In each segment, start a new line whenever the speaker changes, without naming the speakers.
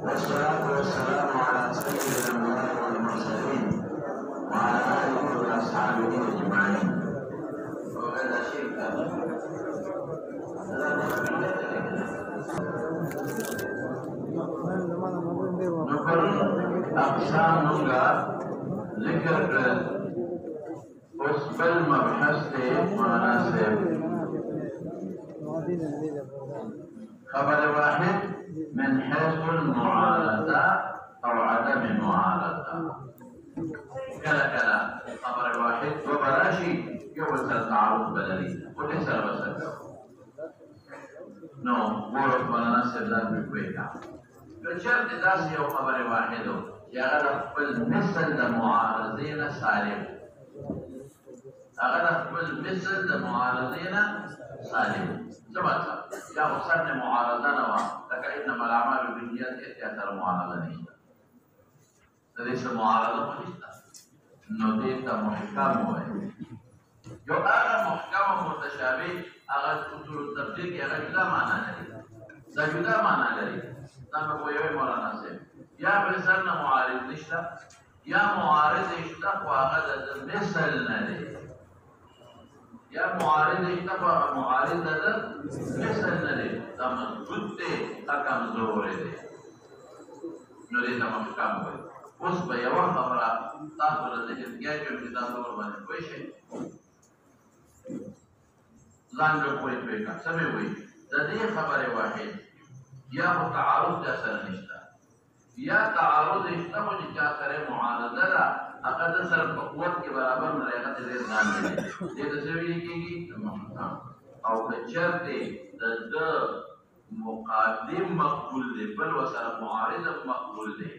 والصلاة والسلام على سيد الأنبياء والمرسلين وعلى آله وأصحابه أجمعين. وهذا شيء أقسام ذكر وسبل مبحث مناسب خبر واحد من حيث المعارضة أو عدم المعارضة. كلا خبر واحد وبلاشي يوصل تعارض بدلي وليس الوسط نو ورد مناسب ذات بكويكا فالشرط داسي يو خبر واحد يغلق بالمثل المعارضين سالم أغلق بالمثل المعارضين سالم سمعت يا أصلا معارضة نوا لك إنما الأعمال بالنيات يأثر معارضة نشتا ليس معارضة نشتا نوديت محكم هو جو أغا محكم متشابه أغا أصول التفسير أغا جدا معنى لري دا جدا معنى لري تانا بويوه مولانا سيب يا بسرنا معارض نشتا يا معارض نشتا وأغا مثل نري یا معارض اشتفا معارض دادر مثل ندے تا مضبوط دے تا کمزور دے نو دے تا محکم ہوئے اس با یو خبرہ تاسو لذکر کیا جو امتدا دور بنے کوئی شئی زان جو کوئی پیکا سمیں ہوئی دا دے خبر واحد یا تعارض جاسر نشتا یا تعارض اشتفا جا سر معارض دا اقدر سر قوت کے برابر مریقت دیر دان دے دے تصویر کی گی او کچرت دا مقادم مقبول دے بل و سر معارض مقبول دے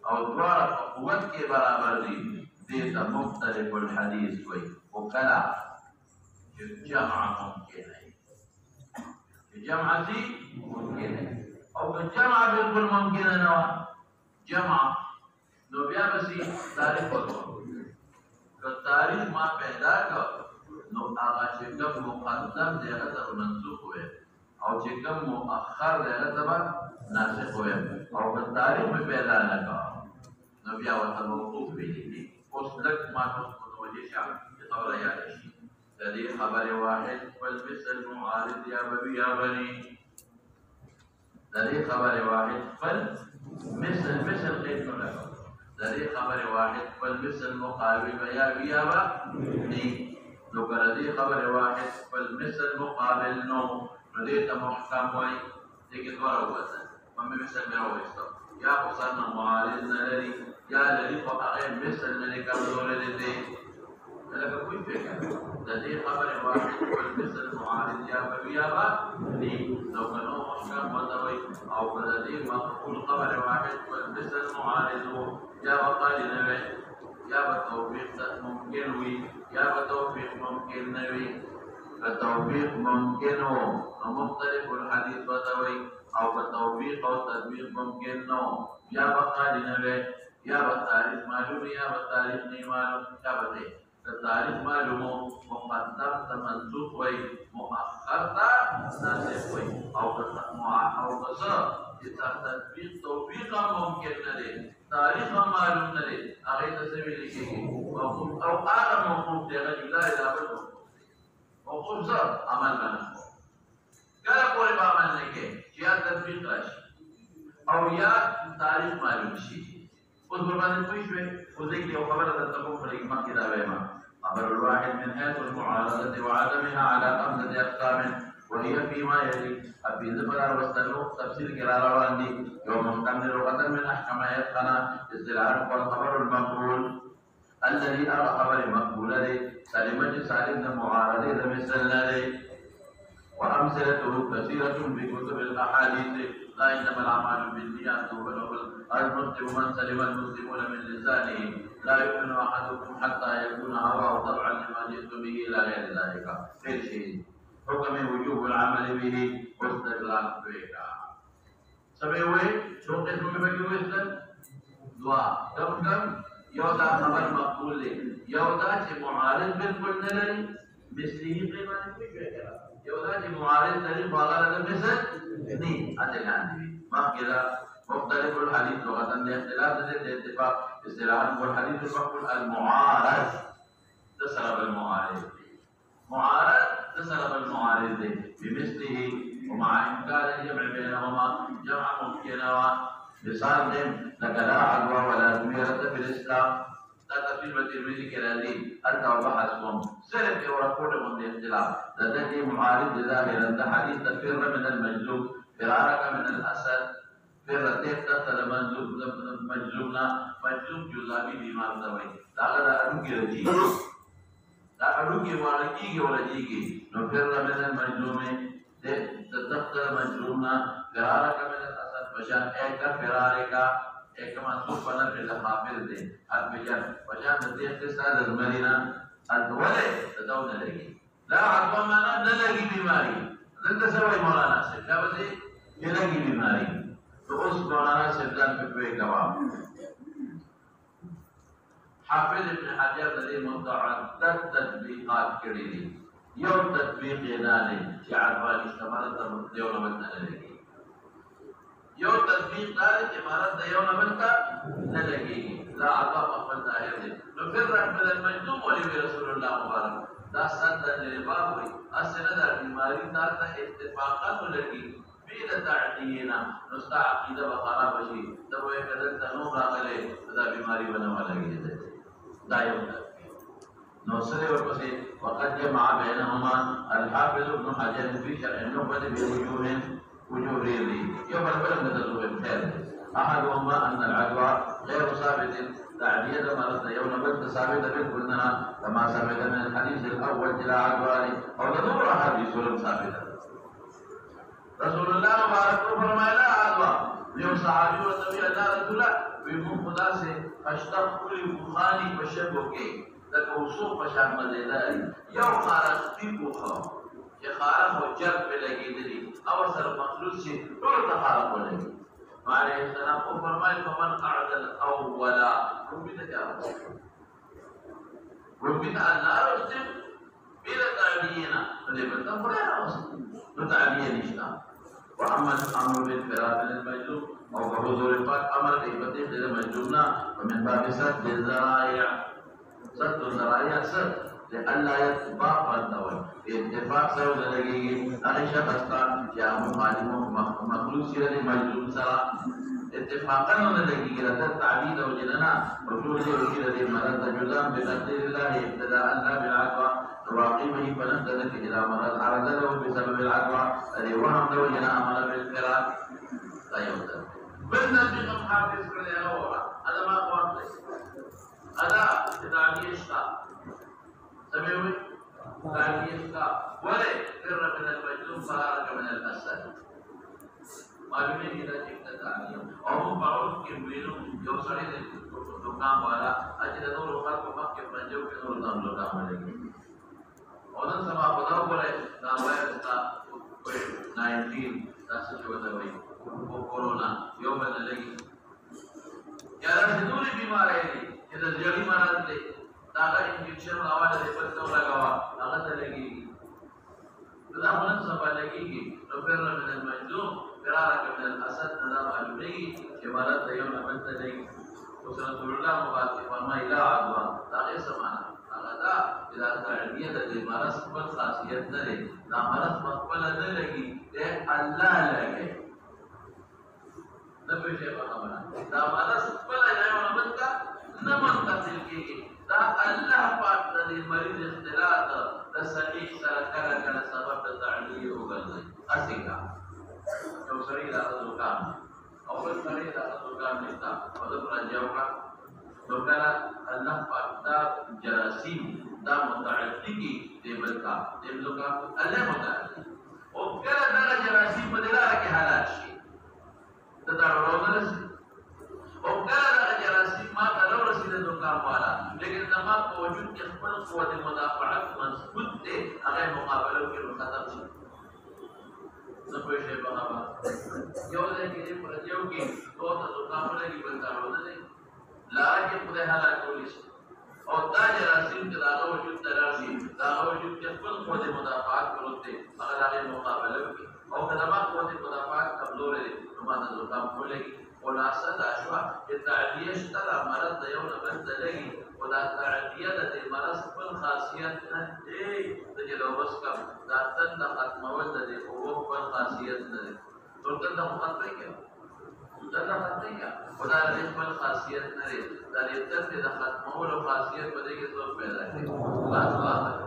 او دوار قوت کے برابر دی دیتا مختلف الحدیث کوئی وکلا جمع ممکن ہے جمع سی ممکن ہے او جمع بالکل ممکن ہے نوا جمع نو بیا بسی تاریخ ورکو که تاریخ ما پیدا کر نو آغا چکم مقدم دیگه تر منسوخ ہوئے او چکم مؤخر دیگه تر ناسخ ہوئے او که تاریخ میں پیدا نکا نو بیا وطا موقوف بیلی دی اس لک ما توس متوجه شاہ یہ خبر یادشی تدی خبر واحد فالمثل معارض یا ببی یا بنی تدی خبر واحد فالمثل قید نو لکا ذری خبر واحد فالمثل مقابل بیا با نہیں لو کردی خبر واحد فالمثل مقابل نو ردیت محکم ہوئی لیکن دورا ہوا تھا ممی مثل میرا ہوئیستا یا خسرنا معارض نلری یا لری فقاقی مثل نلی کمزور دیتے لکہ کوئی فکر ذری خبر واحد فالمثل معارض یا بیا با نہیں لو کنو محکم ہوتا ہوئی او کردی مقبول خبر واحد فالمثل معارض ہو یا وقال نوے یا بتوفیق ممکن ہوئی یا بتوفیق ممکن نوی بتوفیق ممکن ہو مختلف الحدیث بتوئی او بتوفیق او تطبیق ممکن نو یا وقال نوے یا بتاریخ معلوم یا بتاریخ نہیں معلوم کیا بتے تاریخ معلوم ہو مقدم تمنسوخ ہوئی مؤخر تا ناسخ ہوئی او قصر جتا تطبیق توفیق ممکن نلے تاریخ ہم معلوم نلے آگئی تصویر لکھے گی او آغا موقوف دے گا جدا ادابت موقوف سر عمل بنا کیا پورے با عمل لکھے یا تطبیق راشی او یا تاریخ معلوم شی اس بربانے کوئی شوئے وہ ذکر او خبر تتقوم فالحکمہ کی دعوے ماں خبر الواحد من حيث المعارضة وعدمها على خمسة أقسام وهي فيما يلي أبي ذبرار واستنوق تفسير كرارة واندي يوم مكمل وقدر من أحكام يتقنا استلعان والخبر المقبول الذي أرى خبر مقبول لي سلمة سالم المعارضة مثل لي وأمثلته كثيرة في كتب الأحاديث لا إنما الأعمال بالنيات المسلم من سلم المسلمون من لسانه لا يؤمن أحدكم حتى يكون هواه طبعا لما جئت به إلى غير ذلك غير شيء حكم وجوب العمل به واستقلال بك سبے ہوئے دو قسم میں بکی ہوئے اسلام دعا کم یودا خبر مقبول لے یودا چھ معارض بالکل نہ لری مثلی ہی قیمانی کوئی شوئے کرا یودا چھ معارض لری فاغر اگر مثل نہیں ادلان دی ماں کہا مختلف الحديث لغة الاختلاف الاتفاق اصطلاحا والحديث فقط المعارض تسرب المعارض معارض تسرب المعارض بمثله ومع إمكان الجمع بينهما جمع ممكنا بصرف لك لا عدوى ولا كبيرة في الإسلام لا تفسير الترمذي كالذي أتى وبحثهم سلف ورقود من الاختلاف لديه معارض ظاهرا ده حديث تفر من المجذوب فرارك من الأسد فرتك تقتل مجذوبنا مجذوب جزابي بما ارتوي لا أدوك رجي لا أدوك ورقيك ورجيك نفر من المجذوب تقتل مجذوبنا فرارك من الأسد فشان ایک فرارك ایک منصوب بنا في الحافظ دي البجان وشان تدي اختصار المرينا الدولة تدون لگي لا عدوى مانا نلگي بیماری دلتا سوائي مولانا سب لا بس يلگي بیماری تو اس مولانا سبدان في کوئی گواب حافظ ابن حجر لدي متعدد تطبيقات كريدي يوم تطبيق نالي شعبان استمرت يوم بدنا لگي یو تطبیق دار عبارت د یو نمبر کا نه لګي لا عطا خپل ظاهر دي نو پھر رحمت المجنون ولي رسول الله مبارک دا سند لباب وي اسنه د بیماری دار ته اتفاقات لګي بيد تعدينا نو ستا عقیده بخارا بشي ته وې کدل تنو راغله دا بیماری بنو لګي دا یو نو سره ورپسې وقد جمع بينهما الحافظ ابن حجر في شرح النخبه بوجوه وجوه ريلي يوم البلد نتلو الخير أحدهما أن العدوى غير ثابت تعدية مرض يوم بلد ثابت بالكلنا كما ثبت من الحديث الأول إلى عدوى أو تدور حديث ثابتة رسول الله مبارك فرمى لا عدوى يوم صحابي وتبي الله رسول بيقوم خدا سے اشتق كل بخاني بشبكه لك وصوف بشار مزيداري يوم خارجتي بخاني کہ خارق و جرب پہ لگی دلی او سر مخلوص سے طول تخارق ہو لگی علیہ السلام کو فرمائے فمن اعدل اولا ربیتا کیا ہوتا ربیتا النار اسجد بلا تعلینا فلیبتا فرائنا اسجد نتعلیہ نشتا وعمل امر بالفرار من المجلوب او بحضور پاک امر ایبتی خیر مجلوبنا ومن باب سد الزرائع سد الزرائع سد لألا يتباق الدول اتفاق سوى لديه أغشى بسطان جاء مخلوق سيرة مجلوب سرا اتفاقا لديه لدى تعديد وجننا رسول وكيل مرض جزام بتقدير الله ابتداء لا بالعدوى تواقيمه فنبتدك إلى مرض عرض له بسبب العدوى الذي وهم له جنا أمر بالفرار لا يوجد بالنسبة محافظ كل يوم هذا ما قوات هذا تعديد الشتاء سمعوا تعليم کا ولا فر من المجنون فرارك من الاسد معلومه كده چې تعلیم او معروف کې ویلو یو سړی د دکان والا اجازه نور خلکو مخکې پنځو کې نور دام لګا ملګي او نن سبا په دا وره دا وایي تا 19 تاسو ته وایي او کورونا یو باندې لګي یاره د نوري بیماری دي چې د جړی مرض دی داغه انجکشن راواله د پټو لگاوا هغه ته لګي دا موږ سبا لګيږي نو پر من المجذوب فرارك من الاسد دا معلومي چې مراد یو نه بنت لګي او رسول الله مبارک فرمایي لا عدوى دا سمانا هغه دا د تعلیه د مرض خپل خاصیت لري دا مرض خپل نه لګي ته الله لګي نه په شی باندې دا مرض خپل یو نه بنت نه منتقل کیږي دا الله پاک د مریض اختلاط د صحیح سره کله کله سبب د تعلیه وګرځي اسیکا یو سړی دا دکان او بل سړی دا دکان نشتا او د پرځاو کا دکان الله پاک دا جراثیم دا متعدی کی دیبل کا دیبل کا الله متعدی او کله دا جراثیم په دلاره کې حالات شي دا ضرورت او کله دا جراثیم ما ته ورسېده دکان والا لیکن دماغ په وجود کې خپل قوت مدافعت مضبوط دی هغه مقابله کې ختم شي نو په شی باندې یو ځای کې پر یو کې دوه دکان ولګي بل تا ورته لاره کې خدای حالات کولی شي او دا جراثیم چې دا وجود ته راشي دا وجود کې خپل قوت مدافعت ورته هغه د مقابله کوي او کله ما قوت مدافعت کمزور دی ماذا زكام بولي ولا صدا شوا التعدية اشترى مرض يوم بس لقي ولا تعدية التي مرض كل خاصية إيه تجي لو بس كم داتن دخل مواد التي هو كل خاصية التي تقول ده مخاطبك ده خاطبك ولا ليش كل خاصية التي ده يبتدي دخل مواد خاصية بدي يسوق بيدا لا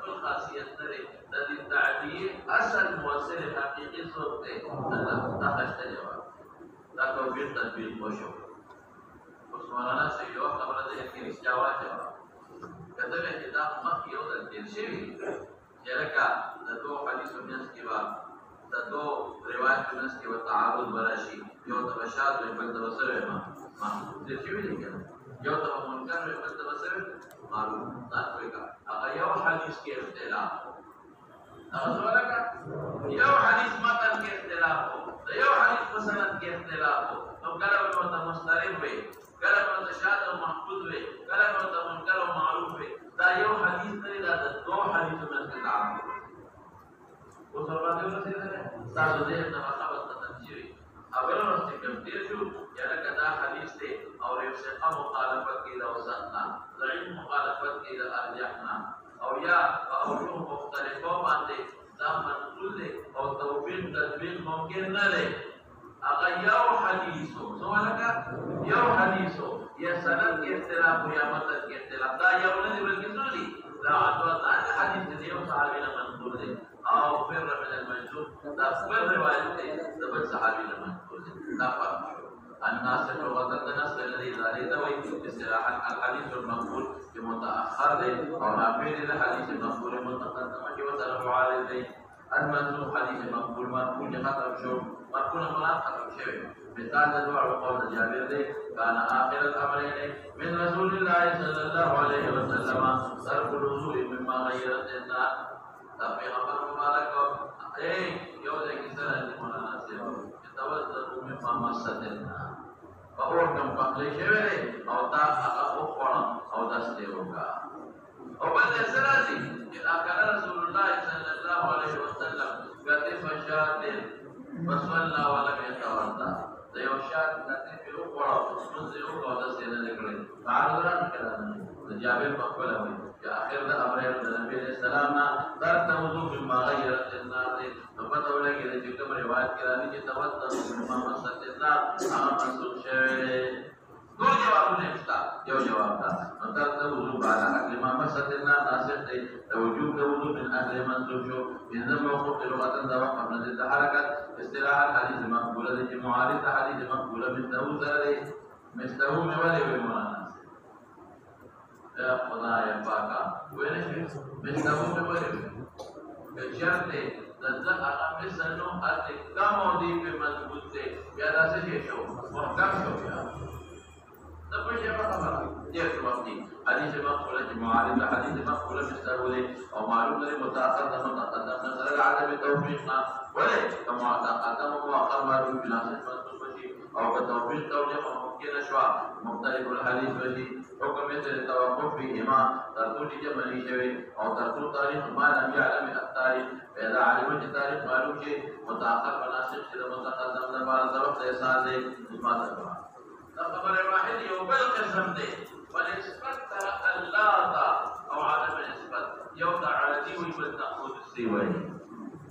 كل خاصية نري الذي تعديه أصل مؤثر حقيقي صوته الله تخشت جواب لا توفيق تدبير وشو وسمعنا سيدوا خبر ده يمكن استجابة جواب كتب كتاب مكي أو الترشيوي شركة تدو حديث الناس كبا تدو رواية الناس كبا تعارض براشي يو تبشار ويقبل تبصر ما ترشيوي لكن يو تبا منكر ويقبل تبصر معلوم لا تويكا أغا يو حديث كي اختلاف أغسولك يو حديث متن كي اختلاف يو حديث مسند كي اختلاف تو كلام مسترب بي كلام متشاد ومحفوظ بي كلام منكر ومعروف بي دا يو حديث نري دا دو حديث من اختلاف وصرفات يو رسيدة تاسو دي انما خبط تنجيري أولا رستكم تيرشو يعني كدا حديث دي أو يفسقا مخالفت كي دا وسطنا ضعيف مخالفت كي دا أرجحنا أو يا أوجه مختلفة مانده دا منقول دي أو توفيق تدبير ممكن نده أغا يو حديثو سوالك يو حديثو يا سند کے اختلاف یا متن کے اختلاف دا یو ندی بلکہ سنلی لا عدوان حدیث دي یو صحابی نے منقول دي أو فر من المنشور دا فر روایت دي دبل صحابی نے منقول دي دا فرق الناس لغة الناس الذي لا يدوي استراحة الحديث المقبول بمتأخر له أو نافع للحديث المقبول متقدم وسلف على ذي المنسوخ حديث مقبول مرفوع خطر شو مرفوع مراد خطر شو مثال الدعاء قول جابر ذي كان آخر الأمرين من رسول الله صلى الله عليه وسلم ترك الوضوء مما غيرت النار تبقى أمر مبارك إيه يوم كسر المناسب توضأ مما مست النار اور کم پخلی شوی دی او تا هغه وخوړه او داسې وکړه او بل سره دي چې اکل رسول الله صلی الله علیه وسلم کتف شات وصلى ولم يتوضا د یو شات کتف وخوړه څه یو کو داسې نه کړی تعارض کړه جابر مقبل وي چې اخر د امر د نبی اسلام نه تر توضو بما غیرت النار دی نو پته ولګي چې کوم روایت کې راځي چې توضا بما مست النار هغه منسوخ شوی دو جوابونه شته یو جواب دا تر توضو بعد لما مست النار ناسخ دی توجوب توضو من اهل منسوخ شو انما وقت لغه د وقت من الحرکت استراحه حدیث مقبوله د معارض حدیث مقبوله مثله مولي بالمناسب يا خدای پاکا وینه مثله مولي بشرط دغه هغه مثلو اته کم دی په مضبوط دی بیا داسې شو محکم شو بیا دا په شی خبره دې وختي حدیث مقبوله معارض حدیث مقبوله مثله او معلوم لري متأخر متقدم نظر عدم توفیقنا ولی كما تقدم مؤخر معلوم بناسب او بتوفيق توجيه ممكن شوا مختلف الحديث وجي حكم مثل التوقف فيهما ترتول جمالي شوي او ترتول تاريخ ما لم يعلم التاريخ فإذا علمت التاريخ معلوم شيء متأخر مناسب شيء متقدم لبعض وقت إحسان دي ما تقرأ خبر واحد يوبل قسم دي ونسبت اللات او عدم نسبت يوضع عادي ويبل تأخذ السيوي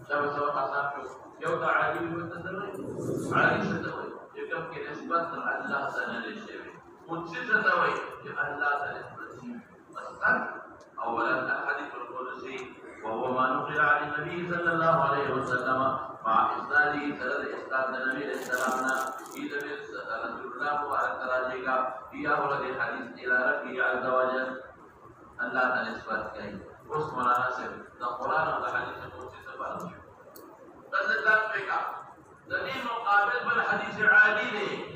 شبه سوى حساب شو يوضع عادي ويبل تسوي عادي ستوي يكم کی نسبت اللہ تعالی للشيء مجزه توي الله تعالی نسبت اولا الحديث القدسي وهو ما نقل عن النبي صلى الله عليه وسلم مع اسناده سند اسناد النبي عليه السلام في ذكر رسول الله مبارك تراجيگا في اول الحديث الى ربه عز وجل الله تعالی نسبت کئی اس مولانا سے قرآن اور حدیث قدسی سے بات رسول اللہ کا دلیل مقابل بالحديث عادي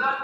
ذات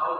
او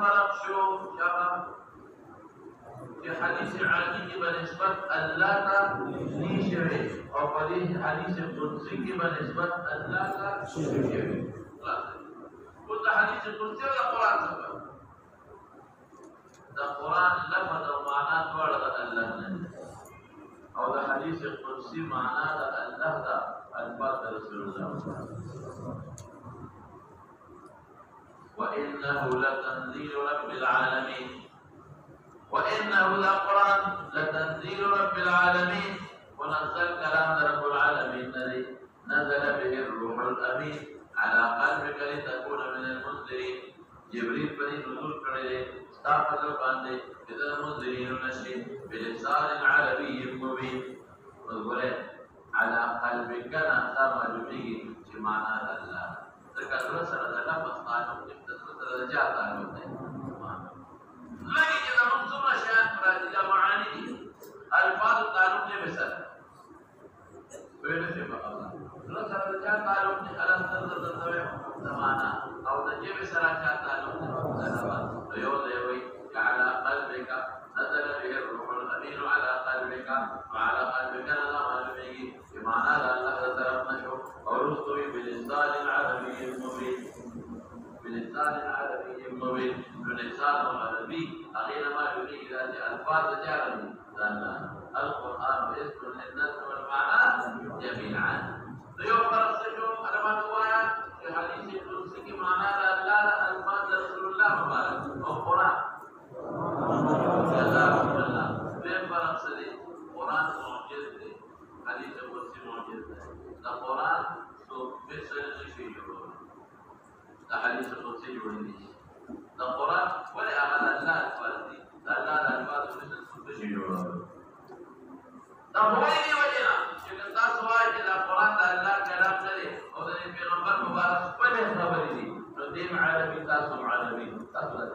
فرق شو شبه في حديث عادي بنسبة الله لشيء او في حديث قدسي بنسبة الله لشيء خلاص كل حديث قدسي ولا قرآن سبب ده قرآن لفظ ومعنى ورد الله او ده حديث قدسي معنى ده الله ده الفاظ رسول الله وإنه لتنزيل رب العالمين وإنه القرآن لتنزيل رب العالمين ونزل كلام رب العالمين الذي نزل به الروح الأمين على قلبك لتكون من المنذرين جبريل بني نزول كريله استعفد الباندي إذا المنذرين نشي بلسان عربي مبين وقال على قلبك نحتام به جمعنا الله ذكر رسل لفظ قانون ذكر جاء قانون لكن إذا منظوم أشياء إلى معاني ألفاظ القانون مثل وينفي الله رسل جاء قانون على سر زمانا أو نجيب سراجا قانون زمان ويوضي على قلبك نزل به الروح الأمين على قلبك وعلى قلبك نزل به بمعنى الله ترى نشوف ورسل بلسان عربي مبين بلسان عربي مبين بلسان عربي حينما يريد إلى ألفاظ عربي لأن القرآن اسم للناس والمعنى جميعا ليوفر السجون على ما نوايا في حديث القدسي في معنى لا ألفاظ رسول الله مبارك القرآن جزاكم الله ليوفر السجون القرآن معجز حديث القدسي معجز القرآن مثل شيء حديث القدسي يقول القرآن ولا أحد لا الفاظي لا الفاظ مثل شيء يقول تبويني وجنا إذا تسوى إلى القرآن الله كلام نلي أو ذي پیغمبر مبارك ولا خبري دي رديم عربي تاسم عربي تاسم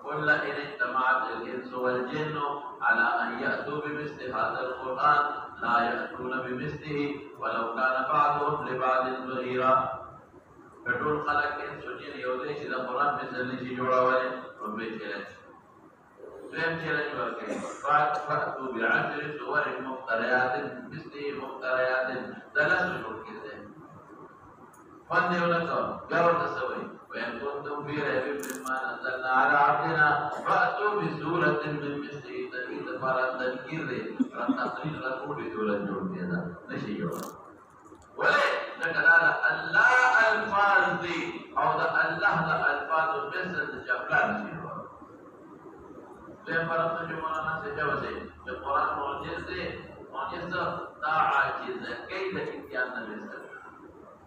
قل إن اجتمعت الإنس والجن على أن يأتوا بمثل هذا القرآن لا يأتون بمثله ولو كان بعضهم لبعض ظهيرا فطول خلق إنس والجن يوديش إلى القرآن مثل نشي جوڑا والے ربي چلنج سویم چلنج ورکے فأتوا بعشر سور مفتريات مثله مفتريات دلس شرکی سے فاندیو لکو گرو تسوئی وإن كنتم في ريب مما نزلنا على عبدنا فأتوا بسورة من مثله تلقيت فارا تذكير رب تقرير رسول بسورة جوڑ دیا نشي جوڑا ولي لكذا الله الفاظ دي او ده الله ده الفاظ مثل جبلان شي ليه فرق جمعنا سجوا سي القرآن معجز دي معجز دا عاجز كيف اتيان الرسل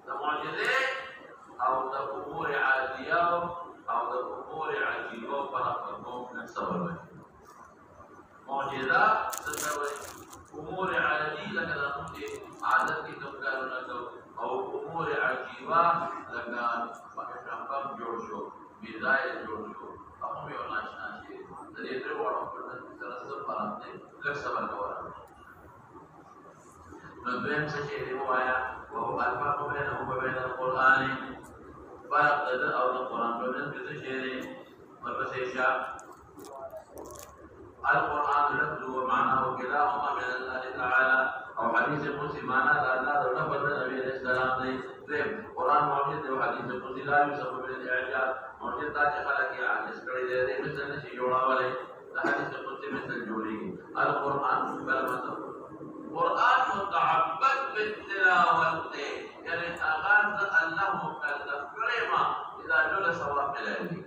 ده معجزه او ده امور عاديه او ده امور عجيبه فرقكم نفسه معجزه تسوي امور عاديه لكذا ممكن عادت کی تمکارو نکو او امور عجیبه لکه فحشم جوړ شو میزایل جوړ شو هم یو ناشنا شي د دې ډېر وړو په سره سره باندې لږ صبر کوه نو دویم څه چې دی وایا او الفاظ بین القرآن فرق د او د قرآن په منځ کې څه شی دی ورپسې شا القرآن لفظ ومعناه كلاهما من الله تعالى او حديث قدسي معناه الله لفظ النبي عليه السلام دی قرآن معجز دی حديث قدسي لا يوصف بالاعجاز معجز تا چې خلک یې عاجز کړی دی مثل نشي جوړاولی د حديث قدسي مثل جوړیږي القرآن کلمه قرآن متعبد بالتلاوة يعني أغاز الله مكلف كريما إذا جلس وقلالي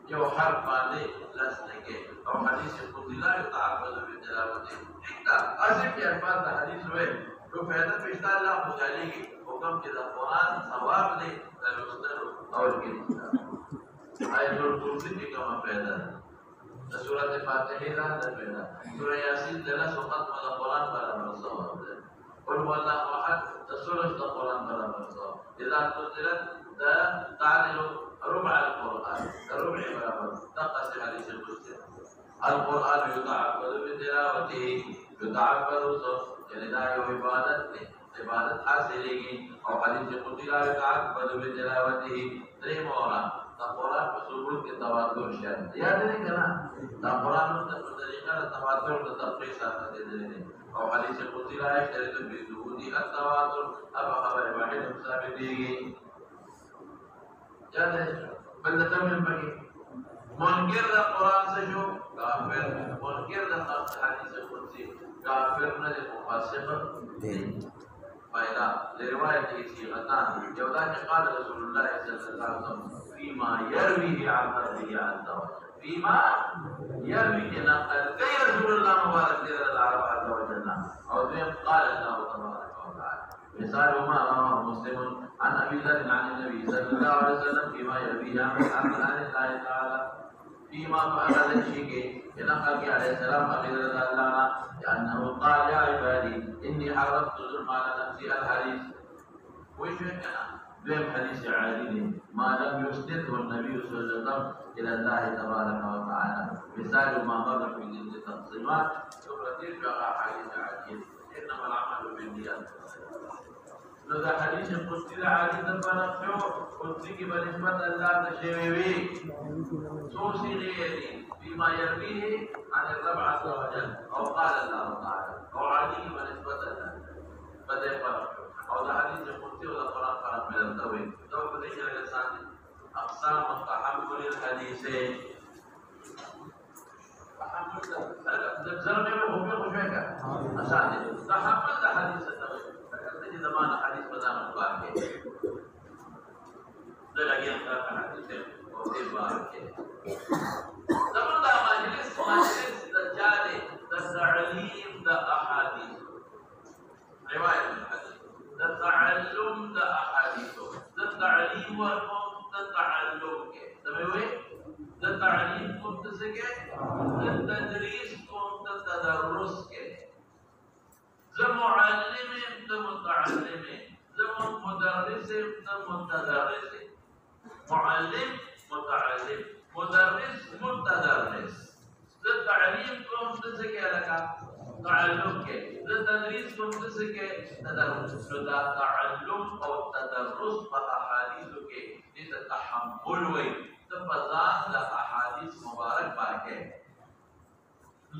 يو حرف عليه لسنك أو حديث القدسي لا يتعبد بالتلاوة حتى أصف يا ألفاظ حديث وين لو فهذا في إشتاء الله مجاليه وكم كذا القرآن ثواب لي للمستر أو الكتاب آية القدسي كما فهذا سورة الفاتحة لا تفعل سورة ياسين دلس وختم القرآن بلا مرصوب قل هو الله أحد سورة القرآن بلا مرصوب إذا تنزلت تعدل ربع القرآن ربع بلا مرصوب تقص حديث القدسي القرآن يتعبد بتلاوته يتعبد لله عبادت حاصلين او حديث قدر يتعبد بتلاوته تريمورا القرآن بسبب التواتر شرط يا دې کنه القرآن په طریقه التواتر د تفقيه سره دي او حديث قدر يشترط بوجود التواتر ابا خبر واحد ثابت دي يا دې بل تمام بقي منکر د قرآن سے جو کافر منکر د حدیث قدسی کافر نه مفاسق دي فائدہ روایت کی غتان جودا کہ قال رسول الله صلی الله علیه وسلم فيما يرويه عن ربه عز وجل فيما يروي نقل غير رسول الله مبارك العرب عز وجل او قال الله تبارك وتعالى مثال ما رواه مسلم عن ابي ذر عن النبي صلى الله عليه وسلم فيما يرويه عن الله تعالى فيما فعل الشيء ينقل عليه السلام أخير الله لأنه قال يا عبادي إني حرمت الظلم على نفسي الحديث وش كان بهم حديث عادل ما لم يسنده النبي صلى الله عليه وسلم إلى الله تبارك وتعالى مثال ما مر في التقسيمات سكرتير في حديث عادل إنما العمل بالنيات لذا حديث قدسي عادل فنفسه قدسي بنسبة الله تشريوي سوسي غيري فيما يرويه عن الرب عز وجل او قال الله تعالى او عليه بنسبة الله بدأ فرق او ده حديث قدسي وده فرق من التوحيد تو بدأ الانسان اقسام تحمل الحديثين تحمل زرمي هو بخشوعك اساسا تحمل الحديث التوحيد تجد زمان حديث بدأ مقام ده لagi yang terkait زمن دا مجلس دجالي تسعليم دا أحاديث رواية الحديث تتعلم دا أحاديث تتعليم والموت تتعلم کے سمجھوئے تتعليم كنت سکے تتدریس كنت تدرس کے زمعلم تمتعلم زمدرس تمتدرس معلم متعلم مدرس متدرس التعليم كم تسكي لك تعلم کے التدريس كم تسكي تدرس تعلم او تدرس فاحاديث کے تحمل وي تفضان الاحاديث مبارك باكي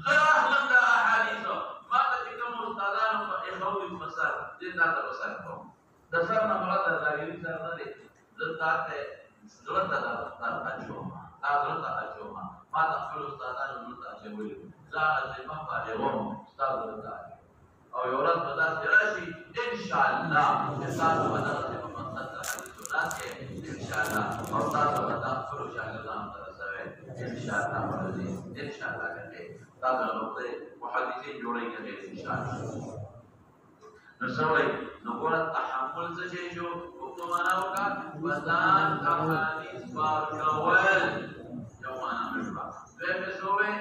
ظاهر الاحاديث ما تكتم استاذان واخوي المسار دي ذات بسركم دسرنا مراد الظاهري سرنا دي ذات ضرورت اجوما ضرورت اجوما ما تقول استاذان ضرورت اجوما لا لازم بالغهم استاذ ضرورت او يورد بداس راشي ان شاء الله استاذ بدرس مقصد حديث الناس ان شاء الله او استاذ بدرس كل شاگردان درسوي ان شاء الله ولدي ان شاء الله كده هذا نقطه محدثين جوړيږي ان شاء الله نسوي نقول التحمل څه شو وکمناو کا بدان احاديث باکول یومانا مشبع بمسوي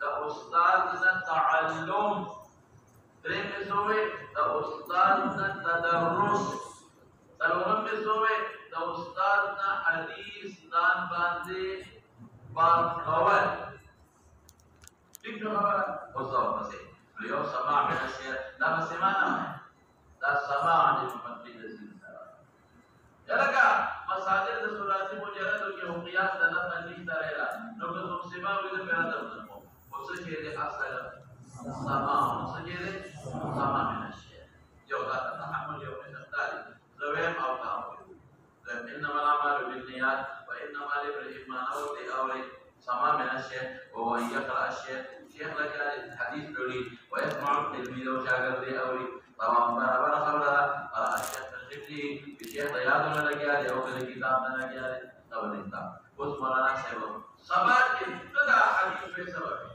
دا استاد تعلم بمسوي دا استاد تدرس تلورم بمسوي دا استاد حديث دان باندې باکول ٹھیک خبره اوسه پسې لیو سماع من الشيء لا مسمعنا دا سماع عن المحدث یلکا مساجد د سوراتي مجرد کې حقیقت د نه باندې دایره نو که څوک سما وي د پیدا درته او څه چې د اصل سما څه چې د سما منشه یو دا تحمل یو مقدار زویم او تعامل انما الاعمال بالنيات وانما لامرئ ما نوى او سما منشه وهو يقرا الشيخ شيخ لك الحديث لوري ويسمع التلميذ وشاغر دي اوري طبعا برابر خبره قرأ الشيخ الشفلي الشيخ يادنا لگیا دے او کلی کتاب نہ لگیا دے تب لکھتا اس مولانا صاحب سبب ابتدا حدیث پہ سبب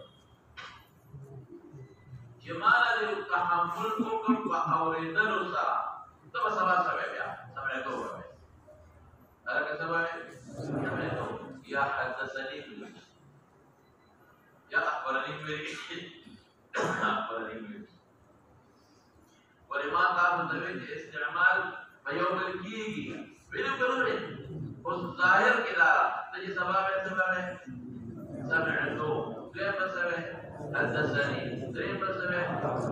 جمال دے تحمل کو کم اوریدل سرا تب سبب بیا سمے تو ہے ارے کہ سبب سمے تو یا حدثني یا اخبرني میری اخبرني ولما قام ذوي استعمال بيوم الكيجي بينو كلمه اس ظاهر کے دارا تو یہ سبب ہے سمعتو ليه مسئلہ حدثني دريم بسمه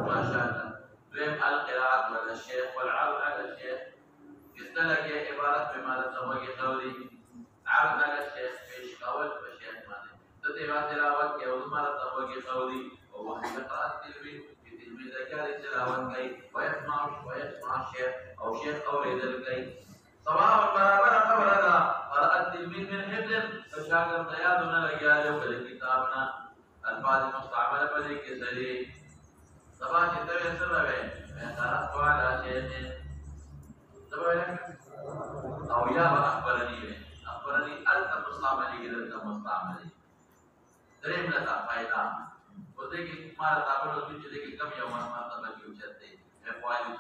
ما شاء الله دريم القراءة على الشيخ والعرض على الشيخ يستلقي عبارة بما تسوي قولي عرض على الشيخ في قول الشيخ مالك تتبع تلاوة كوزما تسوي قولي وهو يقرأ التلميذ التلميذ كان تلاوة كي ويسمع الشيخ أو شيخ قولي ذلك سواء برابر خبرنا قرأ التلميذ من حفظ فشاكر قيادنا لقياله ولكتابنا الفاظ مستعملة بذلك سليم سواء كتابة سببين من قرأت على شيخ سببين أو يا أخبرني أنت مستعملي إذا أنت مستعملي دريم لتا فايدة وذلك ما تعمله في ذلك كم يوم ما تبغي وجدته فوائد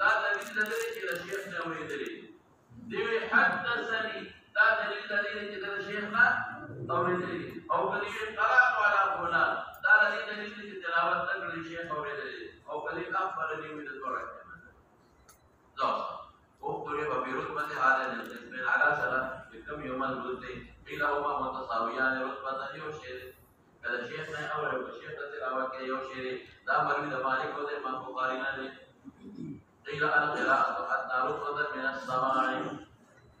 لا دليل دليل كده شيخنا ويدري دي حدثني لا دليل دليل كده شيخنا او يدري او دليل قرأت على فلان لا دليل دليل تلاوت تقرأ الشيخ او يدري او دليل أخبرني من الدرجة ضابط وقرب برتبة هذا القسمين على سلام بكم يوم الرتبتين كلاهما متساويان رتبة وشيء كذا شيخنا أول وشيخ تلاوة كيوشيري دا مروي دمالك وده من بخارينا لي قيل أنا قراءة حتى رتبة من السماع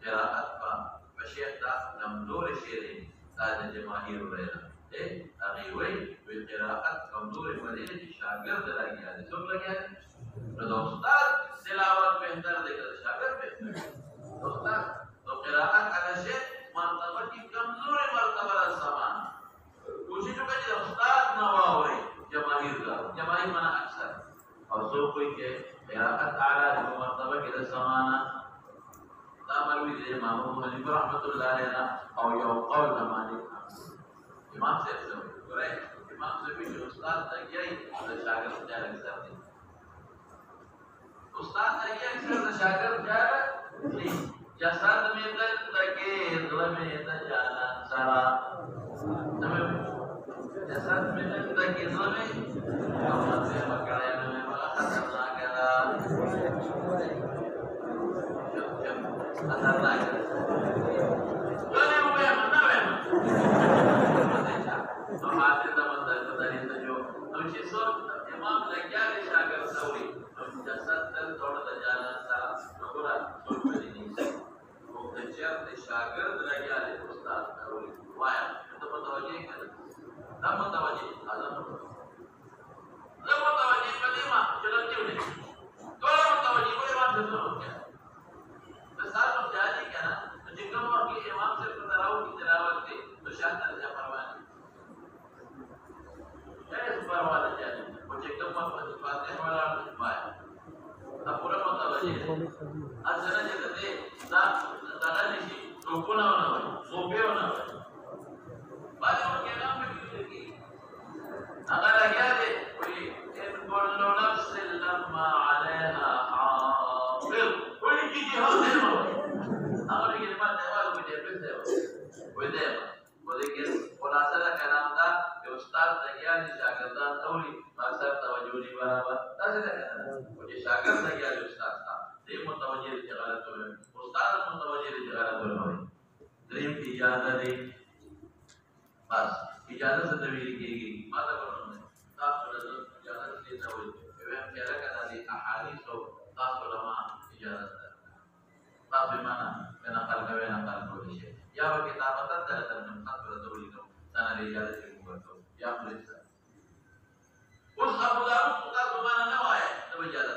قراءة فشيخ دا نمدور شيري هذا جماهير رينا إيه أغيوي بالقراءة كمدور مدينة شاگرد لگي هذا سوق لگي هذا فدوستاد تلاوة بهتر دیگر شاگرد بهتر دوستاد تو قراءة على شيء مرتبة کی کمزور مرتبة السماع کوشش وکړئ استاد نه واوري جماهیر معنا اکثر او څوک کوي چې قراءت اعلی د مرتبه کې د سمانا دا مروي د امام ابو حنیفه رحمۃ اللہ علیہ او یو قول د مالک امام صاحب څه وایي امام صاحب چې استاد ته یې د شاګرد ځای اکثر دي استاد ته یې اکثر د شاګرد ځای دي جسد میں تکے دل میں تجانا سرا جسد میں تکے دل میں ہم سے پکڑے میں خطرنا کرا خطرنا کرا ہوئے منا ہوئے ہم آتے تمہیں تدریس جو ہم شیسو امام لگیا کے شاگر سوری ہم جسد تل توڑ تجانا سرا نگورا سوچ پڑی نہیں شرط شاگرد لگیا ہے استاد اور وایا تو متوجہ کر نہ متوجہ اعظم نہ متوجہ کلمہ چلو کیوں نہیں تو متوجہ کوئی بات نہیں سنو کیا تو ساتھ میں جاری کیا نا تو جن کو کہ امام سے تراو کی تلاوت کی تو شاہد نے فرمایا ہے فرمایا جاری وہ جن کو فاتحہ والا وایا اب پورا متوجہ اذن جلدی دا تغنيشي ركونا ونوي صوبي ونوي بعد ما كنا نقول أغلى جاده وإن كل نفس لما عليها حافظ كل شيء هذا ما أغلى كلمات هذا بدي وذكر خلاصة كلام ده أستاذ تجاري شاكردان تولي مقصد توجهني برابر هذا كلام وجه شاكرد تجاري أستاذ ده متوجه لجغلط ولا استاد متوجه لجغلط ولا دریم اجازه دی بس اجازه سے تویل کیږي ما ته ورنه تاسو له اجازه دې نه وي په هم کې راکړه دي احادیث او تاسو علماء اجازه تاسو معنا کنا قال کوي نه قال کوي شي یا کتابت ته ترجمه تاسو له تویل نو سره اجازه دې ورکو یا پولیس اوس ابو داود تاسو معنا نه وای ته اجازه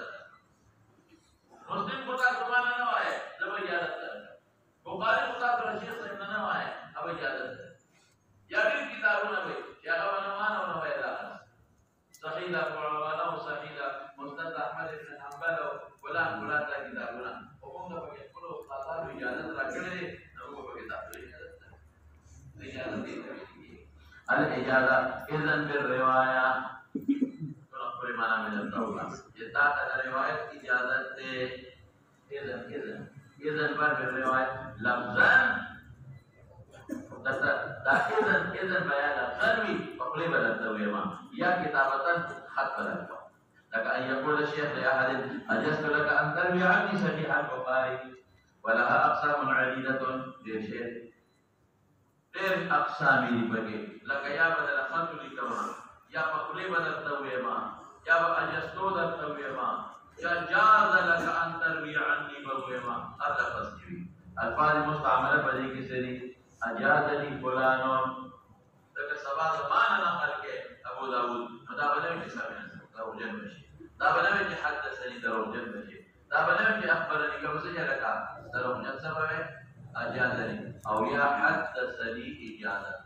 مسلم کو تاسو معنا نه وای ته اجازه بخاری کو تاسو رشید صاحب نه وای اب اجازه یا دې کتابونه وي چې هغه نه معنا وای دا صحیح دا قرآن او صحیح دا مستند احمد بن حنبل ولا ولا دا کتابونه او کوم دا په خپل استادانو اجازه راکړي نو په کتاب اجازه دي الاجازه اذن بالروايه پر معنا ملتا ہوگا یہ تا روایت کی اجازت دے اذن پر روایت لفظا اذن بیان لفظا بھی پکڑے بدلتا ہوئے ماں یا کتابتا خط بدلتا ہو لك أن يقول الشيخ لأحد أجزت لك أن تروي عني صحيح البخاري ولها أقسام عديدة للشيخ ډېر اقسام دي پکې لکه یا به د خط لیکما یا په خولې به درته ویما یا به اجستو درته ویما یا جاز لك ان تروي عني به ویما هر لفظ کې وي الفاظ مستعمله په دې کې څه دي اجازني فلانو لکه سبا زمانه نقل کې ابو داود دا بلوي چې سامي دروغجن بشي دا بلوي چې حدثني دروغجن بشي دا بلوي چې اخبرني کوم څه لکه دروغجن سبب اجازني او یا حدثني اجازه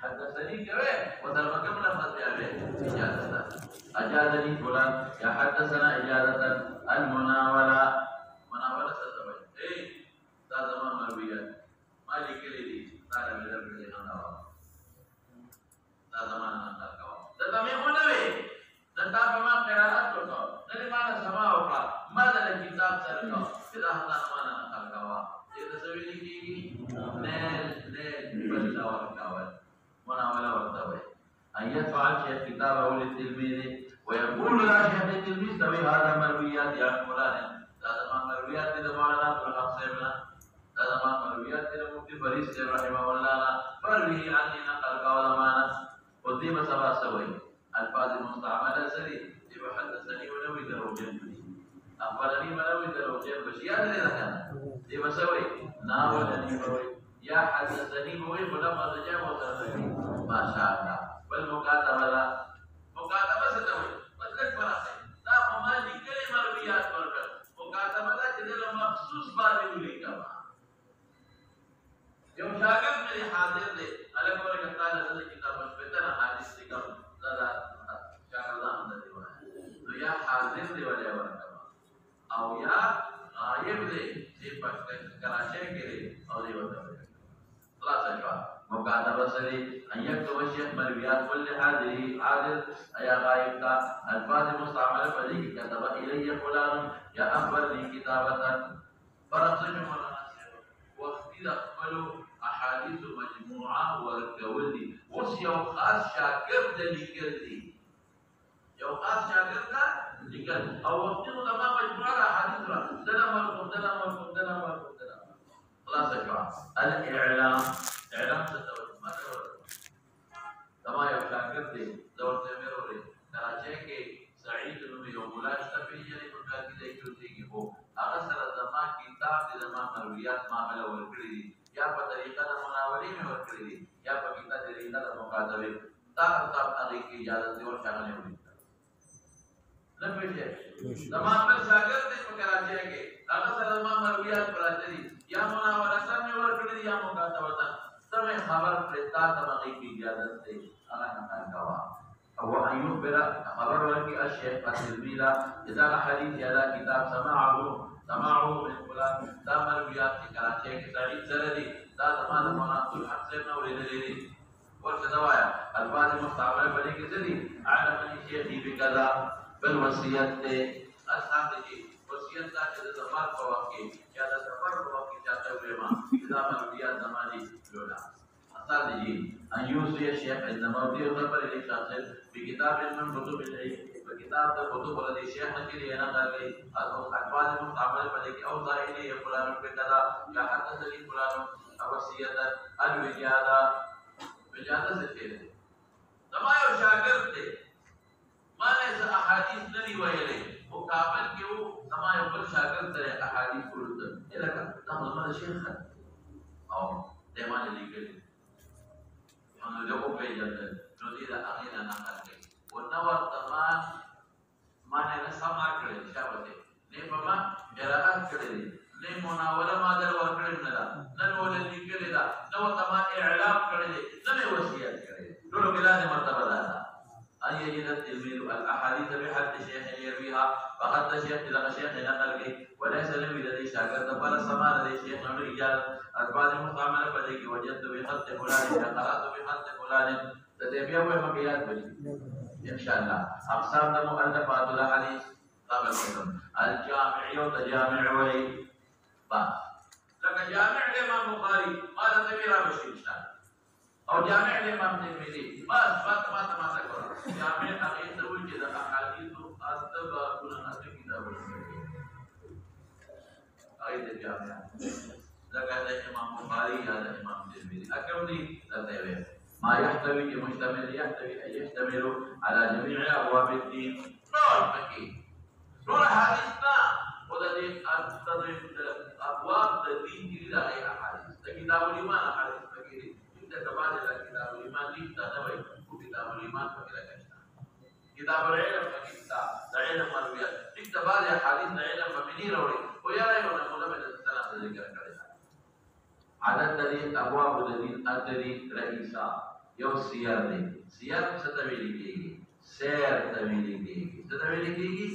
حدثني كوي وترمكم لفظ يابه اجازه اجازني فلان يا حدثنا اجازه المناوله مناوله سبب اي دا زمان مرويات مالك لي دا مدر لي انا دا زمان انا کا دا تمه ونوي دا ما قراءات کو دا ما سما وکړه ما دا کتاب سره کو دا هغه زمان انا کا دې تسویل کیږي نه بل اور مناوله ورته ان يفعل شيخ كتابه للتلميذ ويقول لا شيخ التلميذ تبي هذا مرويات يا فلان هذا ما مرويات لمولانا عبد الحق صاحبنا هذا ما مرويات لمفتي فريد رحمه الله فروي عني نقل قول مانا ودي مسوا سوي الفاظ المستعمله سري يحدثني ونوي دروجن اخبرني ونوي دروجن بشيات لذكر دي مسوي ناولني بوي يا حدثني بوي فلما جاء وصلني ما شاء الله والمكاتبه لا مكاتبه ستوي مطلق فراسه دا مالي كلمه مرويات ورکړه مکاتبه دا چې له مخصوص باندې ولیکا یو شاګرد مې حاضر دی الګ ورګه تعالی د کتاب مشبتن حدیث لیکم دا شاګردان د دی نو یا حاضر دی ولې ورکړه او یا غایب دی چې په کراچۍ کې دی او دی ورته خلاص شو مكاتبه سري ان يكتب الشيخ مرويات كل حاضر حاضر ايا غائب کا الفاظ مستعمله فذيك كتب الي فلان يا اخبرني كتابه فرصه مولانا وقت دخل احاديث مجموعه والكولي وسيو خاص شاگرد لیکل دي یو خاص شاگرد کا لیکل او وقت علماء مجموعه احاديث دنا مرقوم خلاص شو الاعلام اعلام ستوي ماذا تما یو شاګرد دی زور ته مې وروړي کراچۍ کې سعید نوم یو مولا شتفي یې په کار کې دی چې هو هغه سره زما کتاب د زما مرویات معاملې ورکړي دي یا په طریقه د مناولې مې ورکړي دي یا په کتاب د طریقه د مقابله تا هغه کې اجازه دی ور شامل وي نه پېژې زما پر شاګرد دی په کراچۍ کې هغه سره زما مرویات پراته دي یا مناوله سره مې ورکړي دي یا مقابله تمہیں خبر پرتا تمغی کی اجازت سے اللہ نقل کوا او ان يخبر خبر ورکی الشیخ التلميذ اذا حدیث یا کتاب سماعه من فلان دا مرویات کی کراچۍ کی سعید سردی دا زمان مولانا عبد الحق سے نو لیدلی ورته دوایا الفاظ مستعمله بلی کی سدی علمني شیخی بکذا بالوصیت اصحاب دی وصیت دا چې د سفر په وخت کې یا د سفر په وخت کې چاته ویما دا مرویات زمانی لولا اصل دی ان یوصي الشيخ انما دي خبر الشخص بكتاب من كتب العلم وكتاب الكتب الذي الشيخ کې لینا کوي او اقوال مستعمل په کې او ظاهري فلان په کذا یا حدثني فلان وصیت الوجاده وجاده څه دی زما یو شاګرد دی ما نه احادیث نری ویلې او کابل کې وو زما یو بل شاګرد سره احادیث ورته لکه دا محمد شیخ او دیوانه لیکل نو له په پیژندل نو دې دا هغه نه نقل کړي او نو ورتمان ما نه سما کړی شابه نه په ما قرائت کړی نه مناوله ما در ورکړل نه دا نن ولې لیکل دا نو تما اعلام کړی نه وصیت کړی ټول بلاد مرتبه ده ان يجد التلميذ الاحاديث بحد شيخ يرويها فقد شيخ الى شيخ نقل كي وليس له الذي شاگرد بل سما الذي شيخ نو اجازه الفاظ مستعمله پدې کې وجدت بخط فلان قرات بخط فلان تدبير ومقيات بشي ان شاء الله اقسام المؤلفات الاحاديث قبل الجامع وتجامع وي با لك جامع الامام البخاري قال تبيرا بشي ان شاء الله او جامع الامام الترمذي بس ما تقول جامع اخير وجد احاديث اتبع كل كتاب ايضا جامع لکه د امام بخاري یا د امام ترمذي اکم دي درته وي ما يحتوي مشتمل على جميع ابواب الدين نور پکې نور حدیثنا ودې ابواب د دین کې راغلي احادیث د کتاب الایمان احادیث پکې دي د کتاب الایمان دي دا نه وایي کتاب الایمان پکې راځي کتاب العلم پکې دا د علم مرویات د کتاب احادیث د علم مبني وروړي او یا یو نه مولا د سلام ذکر کړی عدد الذين ابواب الذين ادري رئيسا یو سیر دی سیر څه ته ویل کېږي سیر ته ویل کېږي څه ته ویل کېږي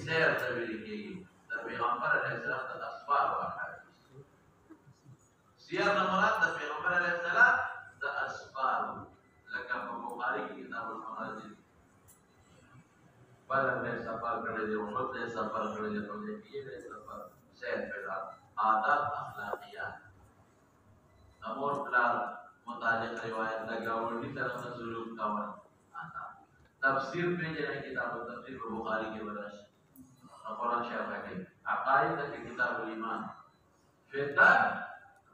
سیر ته ویل کېږي د پیغمبر علیه السلام د اسفار او احادیث سیر نه مراد د پیغمبر علیه السلام د اسفار لکه په بخاري کې کتاب المغازي بدر میں سفر کړی دی احد میں سفر کړی دی حدیبیه میں سفر سیر پیدا عادات اخلاقیات امور پلار متعلق روایت لگاوڑی طرف سے سلوک کا ورد آتا تفسیر پہ جنہیں کتاب تفسیر کو بخاری کے ورش قرآن شرح کے عقائد کے کتاب الایمان فتن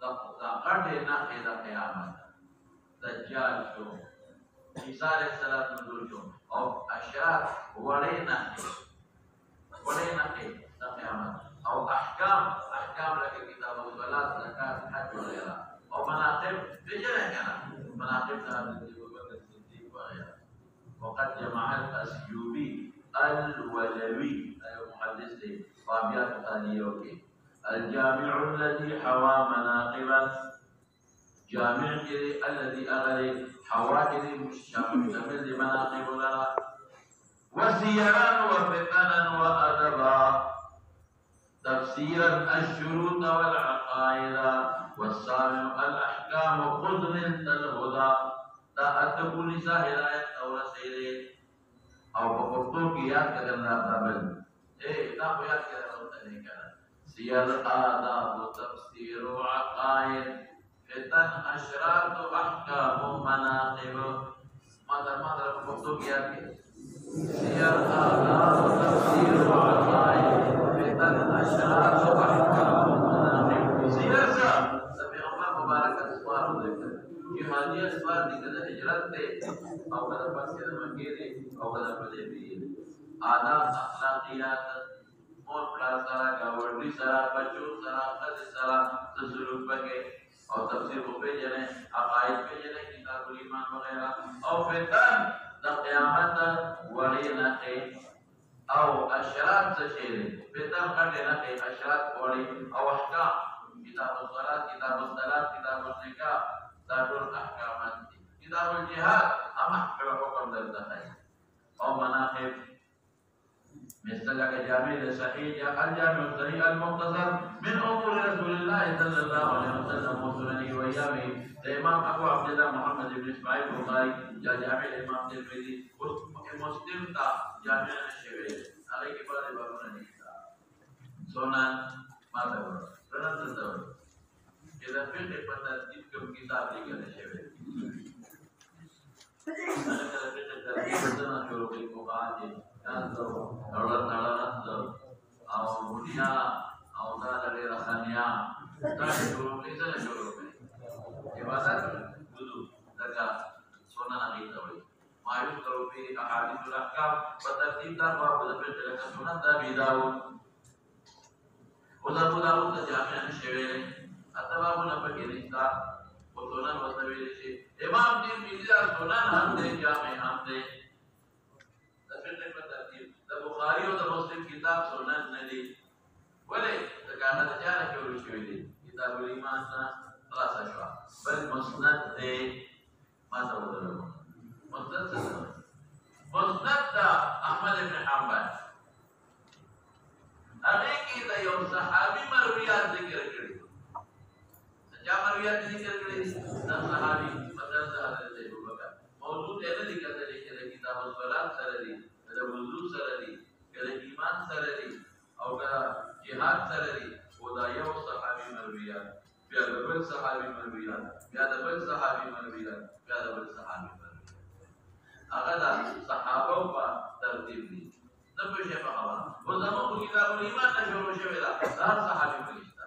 دا قرد ناقید قیامت دجال شو عیسیٰ علیہ السلام نزول شو اور اشرار وڑے ناقید دا قیامت اور احکام لکے کتاب الصلاة زکاة حج وغیرہ اور مناقب بجرہ کنا مناقب صاحب ابو بکر صدیق وغیرہ وقد جمع الاسیوبی الولوی محدث دے بابیات تالیوں کے الجامع الذي حوى مناقبا جامع کے الذي اغلی حوا کے مشتمل لمناقب لنا وسيرا وفتنا وادبا تفسيرا الشروط والعقائد والسامع الاحکام خذ من الهدى دا اتقونی سا ہدایت اور سیدے او پپتو کی یاد کرنا تابل دا کو یاد کرنا ہوتا نہیں کرنا سیر آداب و تفسیر و عقائد فتن اشرات و احکام و مناقب مادر پپتو کی یاد کرنا سیر آداب و تفسیر و عقائد فتن اشرات و احکام و مناقب سیر سا مبارک اسوار ذکر یہ مانی اسوار ذکر ہجرت تے او کدا پس کے مکے دے او کدا پدے بھی آداب اخلاقیات اور پلار سارا گاوڑی سارا بچو سارا خد سارا تسلوک پکے اور تفسیر کو پہ جنے عقائد پہ جنے کتاب الایمان وغیرہ او فتن دا قیامت وڑی نقی او اشرات سشیرے فتن قرد نقی اشرات وڑی او احکام کتاب الصلاة کتاب الصلاة کتاب النکاح دارول احکامات دی کتاب الجهاد اما حکم درتا ہے او مناقب مثل کا جامع صحیح یا الجامع الصحیح المختصر من امور رسول اللہ صلی اللہ علیہ وسلم وسننه وایامه امام ابو عبداللہ محمد بن اسماعیل بخاری یا جامع امام ترمذی مسلم تا جامع نشوی علی کے بعد بابا نہیں تھا سنن ماذا سنن تدور اذا فقه فترتیب کم کتاب لکھا نشوی انا فقه ترتیب سنن شروع کی مقاعد نازو نڑنازو او بنیا او دالر رخانیا دا شروع کی سنن شروع کی عبادت وضو زکات سنن عقیدہ ہوئی معروف کرو پہ احادیث الاحکام فترتیب دار باب فقه لکھا سنن دا بیداود ابو داود جامع نشوی اتباب نپکی رشتہ و سنن و سویل شی امام ترمذی سنن ہم دے جامع ہم دے تفسیر پر ترتیب دا بخاری و دا مسلم کتاب سنن ندی ولی تکاہت جانا کیوں شوی دی کتاب الایمان نا خلاص شوا بل مسند دے ما تودلو مسند سے مسند دا احمد بن حنبل اگے کی دا یو صحابی مرویات ذکر کری سچا مرویات ذکر کری دا صحابی مثلا حضرت ابو بکر موضوع ہے نہ ذکر ہے کہ کتاب الصلاۃ سرری دا وضو سرری کہ ایمان سرری او کہ جہاد سرری او دا یو صحابی مرویات بیا بل صحابی مرویات بیا بل صحابی مرویات بیا بل صحابی مرویات اگر صحابہ کا ترتیب دی نبی شیخ خبر وہ زمان کو کتاب الایمان نشور شوی دا ہر صحابی فرشتہ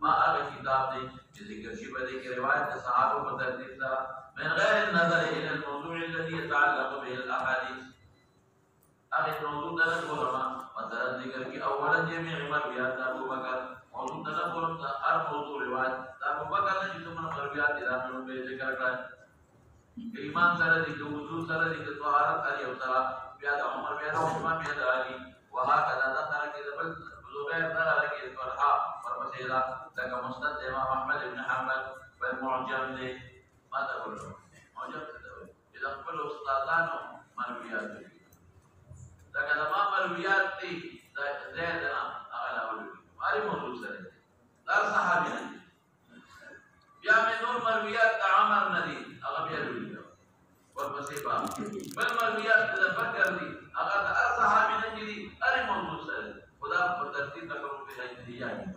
ما أبى كتاب دي ذكر شبه ذكر رواية الصحابة وترتيب من غير النظر إلى الموضوع الذي يتعلق به الأحاديث. أخي الموضوع ده نقول مثلا ذكر كي أولا جميع مرويات أبو بكر موضوع ده نقول هر موضوع رواية أبو بكر نجد من مرويات إذا من ذكر كان إيمان سره ذكر وجود سره ذكر طهارت عليه وسلام بياد عمر بياد عثمان بياد علي وهكذا ذكر كذا بل زبير ذكر كذا فرحة فرمسيرة لك مستند إمام أحمد بن حنبل والمعجم لي ما تقول معجم تدوي إذا كل أستاذانه مرويات لك لما مرويات دي زيدنا أغلى أولي ماري موضوع سريع لا صحابي نجي يا من نور مرويات عمر ندي أغبي أولي والمسيبة بل مرويات إذا فكر دي أغلى صحابي نجي أري موضوع سريع خدا بترتيب تكون في هاي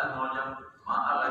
المعجم ما أغلى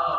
أغلى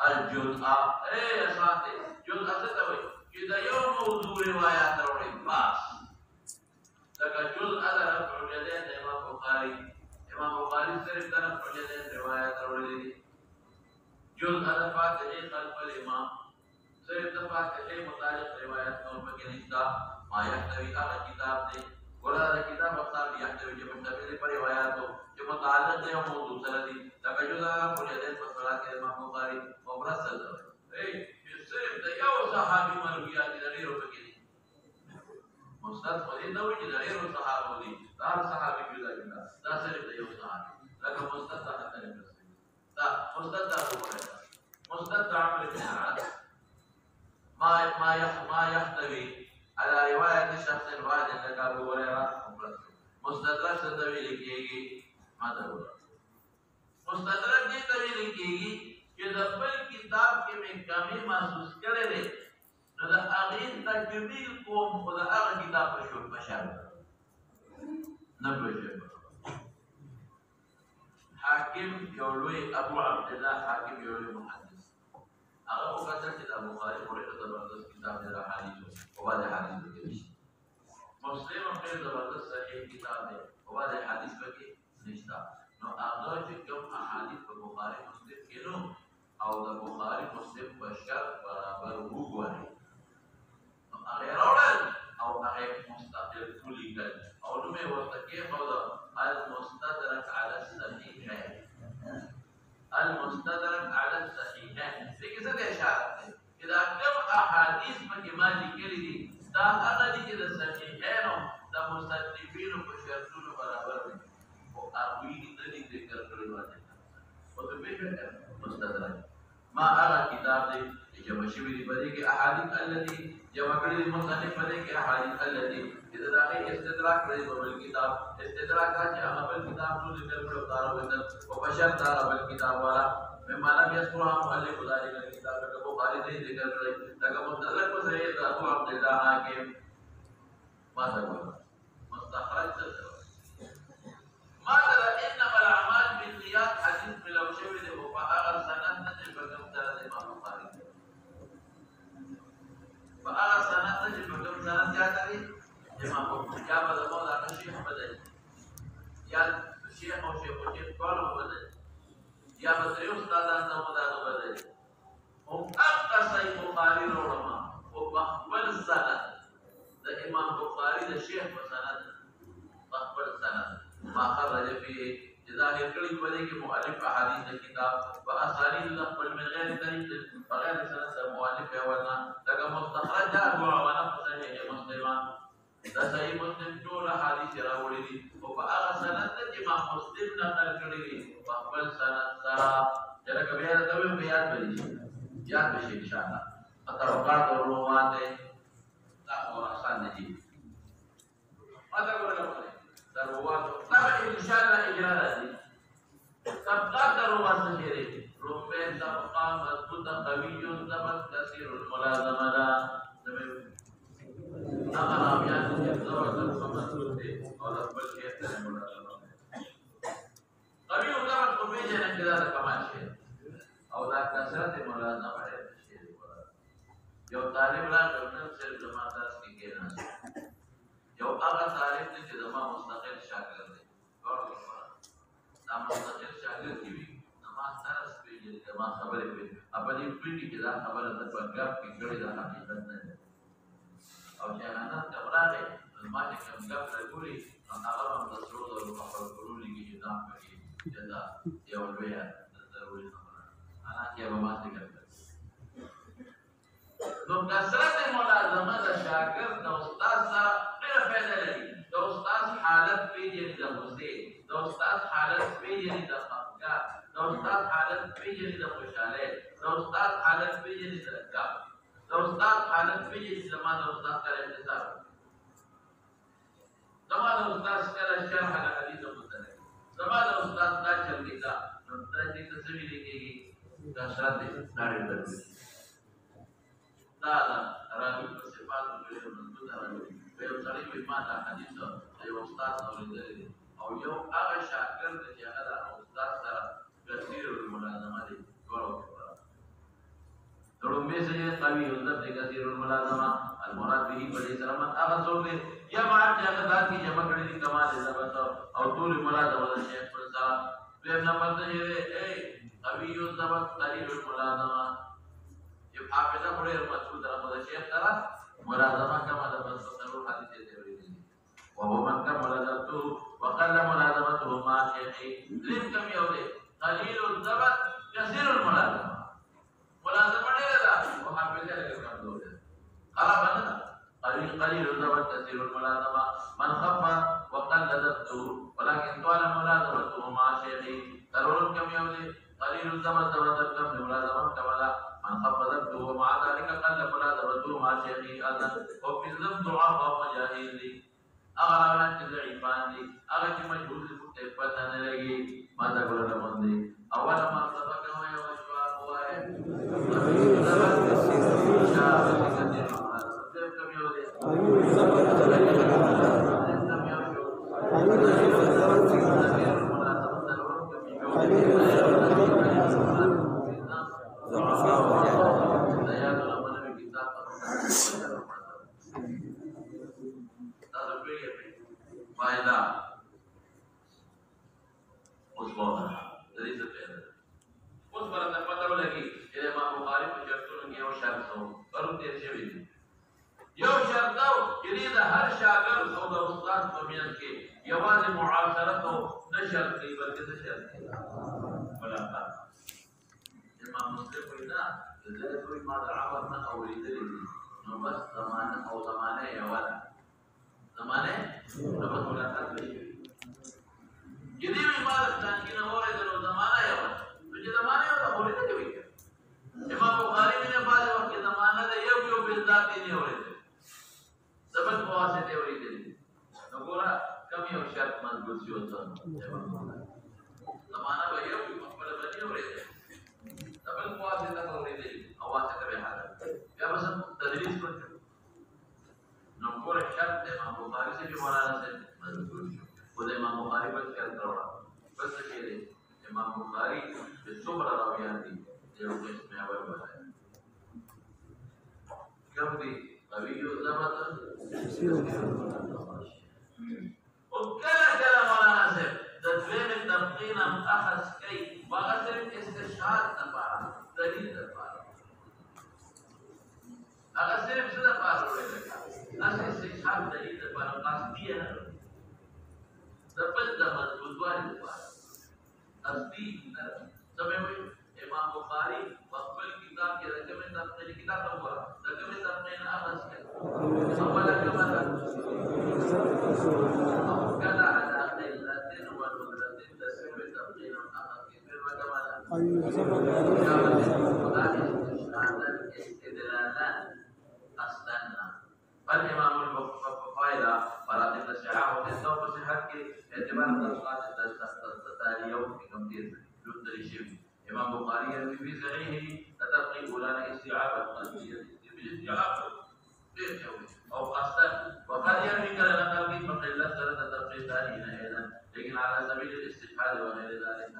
الجزء ايه اسمعتي جزء ستوي كده يوم موضوع روايات روي باس لك جزء هذا رفع اليدين امام بخاري صرف رفع اليدين روايات روي جزء هذا فاتحه خلف الامام صرف فاتحه متعلق روايات اور بكنيستا ما يحتوي على كتاب دي ولا هذا كتاب اصلا يحتوي جمع پر روایات جو متعلق ہے موضوع سندی لك جزء رفع اليدين فصلات امام بخاري وبرسل اي يصير ده يو صحابي مرويات غير بكني مستند ولي نو غير صحابه دي دار صحابي جدا جدا ده صرف ده يو صحابي لك مستند حتى نفسه ده مستند ابو هريره مستند عمرو بن العاص ما يحتوي على روايه شخص واحد لك ابو هريره مستدرك تدوي لکھیږي ما تقول مستدرک دې تدوي لکھیږي چې د خپل کتاب کې مې کمی محسوس کړې ده نو د هغه تکمیل کوم خو د هغه کتاب په شو بشر نه بشر حاکم یو لوی ابو عبد الله حاکم یو لوی محدث هغه وکړه چې د بخاری په اړه زبردست کتاب دی حدیث او بعد حدیث کې مسلم په زبردست صحیح کتاب دی او بعد حدیث کې نشتا نو هغه چې کوم احادیث په بخاری مسلم کې نو او د بخاری مسلم په شرط برابر وګورئ نو هغه راوړل او هغه مستقل کلی کړ او نو مې ورته کې خو دا المستدرك على الصحيحين المستدرك على الصحيحين دغه څه اشاره ده اذا کوم احادیث په کې ما لیکلي دي دا هغه دي چې د صحیحین او د مستدرکین په شرطونو برابر دي او هغه دې د ذکر کړل راځي او د به مستدرک ما هغه کتاب دی چې جمع شوی دی په دې کې احادیث التي جمع کړي دي مصنف په دې کې احادیث التي اذا دغه استدراک کړي په بل کتاب استدراک چې هغه بل کتاب نو ذکر کړو دارو ودل او بشر دار بل کتاب والا مما لم يذكرها مؤلف ذلك الكتاب البخاري نے ذکر کړی دا مطلق په ځای د ابو عبد الله حاکم ما تقول مستخرج ماذا انما الاعمال بالنيات حديث لو شوي له فاغر سند نجل بكم سند امام البخاري فاغر سند نجل بكم سند زیادہ دی امام البخاري یا بدو دا شیخ بدل یا شیخ او شیخ کول بدل یا بدر استادان نو دا بدل او اقصى صحیح بخاری روما او بخبل سند د امام بخاری د شیخ په سند بخبل سند ما خرج فيه ظاهر کړي په دې کې مؤلف احادیث د کتاب او اسانید نقل من غیر طریق بغیر سند مؤلف ورنا لکه مستخرج او عوانه صحیح مسلمان دا صحیح مسلم ټول حدیث راوړي دي او په هغه سند چې امام مسلم نقل کړی دی په خپل سند سره چې کبه دا ته بیان بلی یاد بشي ان شاء الله اتوقات روات دا ورسان دي ماذا ورغله دا روات دا ان شاء الله اجازه دي طبقات روات شيري روبين طبقه مضبوط قوي ضبط كثير الملازمه لا هغه راویان چې زور د مسعود دي او د خپل شیخ سره ملازمه قوي ضبط په پیژنه کې دا کمال شي او دا کثرت ملازمه ده یو طالب راغی نن سره جماعت کې کېناست یو هغه طالب چې زما مستقل شاګرد دی دا مستقل شاګرد دی زما سره سپېږي زما خبرې کوي په دې پیډي کې دا خبره د پنجاب کې کړې ده حقیقت نه ده او چې انا تبراغه ما چې کوم ګپ راګوري هغه هم د سرود او خبرو کولو کې نظام کوي چې دا یو لوی ضروري خبره انا کې به ما څه کوي نو کثرت ملازمه د شاګرد د استاد سره ډېر فائدہ لري د استاد حالت پیژني د غصې د استاد حالت پیژني د خفګان د استاد حالت پیژني د خوشاله د استاد حالت پیژني د غم د استاد حالت پیژني زما د استاد سره انتظار زما د استاد سره شرح د حدیث متنه زما د استاد دا چلګي دا نو دې تصویر لیکيږي دا شاته نړۍ درته دا راوی په صفات کې مضبوط راوی په یو ځای کې ما دا حدیث یو استاد اوریدل او یو هغه شاګرد چې هغه د استاد سره کثیر الملازمه دي ورو ترو می سے قوی حضرت کثیر الملازمه المراد به بڑے سلامت هغه څوک دی یا ما چې هغه کی جمع کړی دي کمال ضبط او طول ملازمه د شیخ پر سره په نمبر ته یې اے قوی ضبط قلیل الملازمه جب حافظہ پڑھے مسعود رحمۃ اللہ شیخ ترا ملازمہ كما ضبط ضرور حدیث دے وري وهو من كم ملازمته وقل ملازمته مع شيخه لم كم يولي قليل الضبط كثير الملازمه ملازمه ډېره ده او حافظه لږه کمزور ده خراب نه قليل الضبط كثير الملازمه من خف وقل ضبطه ولكن طال ملازمته مع شيخه ضرور كم يولي قليل الضبط ضبط كم ملازمه كما من خفضته ومع ذلك قل ملازمته مع شيخه ايضا وفي الذنب ضعف ومجاهيل اغلبنا ضعيفان دي اغلب مجهول المتفت نه لګي ما دا ګورل باندې اول ما سبق هو یو جواب هو فائدہ اس بہت ذریعے سے پہلے اس پر پتہ لگی کہ امام بخاری کو شرطوں کی وہ شرط ہو کرو تیر سے بھی یو شرط ہو کہ دا ہر شاگرد او دا استاد کو مین کے یواز معاشرت ہو نہ شرط کی بلکہ سے شرط کی ملاقات امام مسلم کو نا ذلك کوئی ما دعوت نہ اولی دلی نو بس زمانہ او زمانہ یا ولا زمانه نو ملاقات وشي جدي ما كان كنا اوره د زمانہ یو چې زمانہ یو د اوره دی وی امام بخاری نے بعد وخت زمانہ د یو یو بالذات نه اوره زبر په واسطه اوره دی نو ګورا کم یو شرط مضبوط شو ته زمانہ به یو په خپل باندې اوره دی زبر په واسطه اوره دی او واسطه به حالت بیا بس تدریس کوي نو ګور شرط امام بخاری سے جو مولانا سے مذکور وہ امام بخاری پر شرط رہا بس یہ ہے امام بخاری جو صبر راویان دی جو اس میں اول بتایا کم دی قوی ضبط وكلا كلام مولانا سے تدوین تبقین اخذ کئی وغسر استشهاد نفارا دلیل نفارا اگر صرف صدا پار ہوئے لگا اصل استشهاد دلیل نفارا قاسدیه نہ دبل دمت بزواری نفارا قاسدی نہ سمیں ہوئی امام بخاری مقبل کتاب کے رقم تبقین کتاب نمبر رقم تبقین اخذ کئی اولا کمالا كلا على قلة وندرة تسر تبقين الأخذ في المجمل استدلالا أصلنا فالإمام البخاري مراتب الصحة وتسوق صحة اعتبار الأصوات التالية في كمتير جد الشيخ إمام البخاري في صحيحه تتقي أولانا استيعاب القلبية بالاستيعاب أو قصدا وقد يروي كلام قلبي فقلة سنة تتقي ثانيين أيضا لكن على سبيل الاستشهاد وغير ذلك